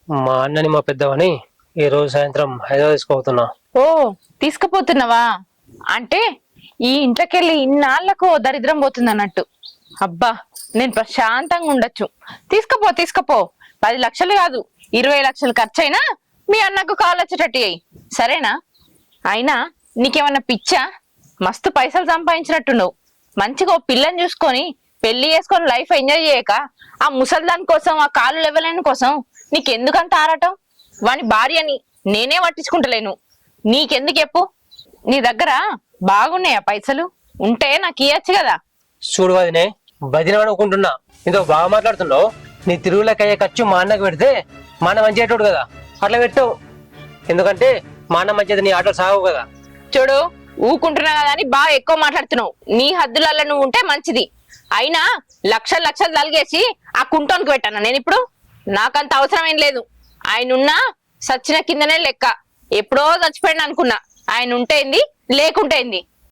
మా అన్నని మా పెద్దవని ఈ రోజు సాయంత్రం హైదరాబాద్ తీసుకోబోతున్నా. ఓ తీసుకుపోతున్నావా? అంటే ఈ ఇంట్లోకెళ్ళి ఇన్నాళ్లకు దరిద్రం పోతుంది అన్నట్టు. అబ్బా, నేను ప్రశాంతంగా ఉండొచ్చు. తీసుకపో తీసుకపో. 10 లక్షలు కాదు, 20 లక్షలు ఖర్చయినా మీ అన్నకు కాలు వచ్చేటట్టు అయ్యి, సరేనా? అయినా నీకేమన్నా పిచ్చా? మస్తు పైసలు సంపాదించినట్టున్నావు. మంచిగా ఓ పిల్లని చూసుకొని పెళ్లి చేసుకొని లైఫ్ ఎంజాయ్ చేయక ఆ ముసల్దాన్ కోసం, ఆ కాలు లెవెలైన కోసం నీకెందుకంత ఆరాటం? వాని భార్యని నేనే పట్టించుకుంటలేను, నీకెందుకు చెప్పు? నీ దగ్గర బాగున్నాయా పైసలు? ఉంటే నాకు ఇయ్యచ్చు కదా. చూడు వదినే, బదిన అనుకుంటున్నా ఇంతో బాగా మాట్లాడుతున్నావు. నీ తిరుగులకు అయ్యే ఖర్చు మా అన్నకు పెడితే మా అన్న మంచి అయ్యేటోడు కదా, అట్లా పెట్టావు. ఎందుకంటే మా అన్న మంచిది, నీ ఆటో సాగవు కదా. చూడు, ఊకుంటున్నా కదా అని బాగా ఎక్కువ మాట్లాడుతున్నావు. నీ హద్దులలో నువ్వు ఉంటే మంచిది. అయినా లక్షలు లక్షలు తలిగేసి ఆ కుంటోనికి పెట్టాను నేను ఇప్పుడు. నాకంత అవసరం ఏం లేదు. ఆయనున్నా సచ్చిన కిందనే లెక్క. ఎప్పుడో చచ్చిపోయాడు అనుకున్నా. ఆయన ఉంటేంది, లేకుంటేంది.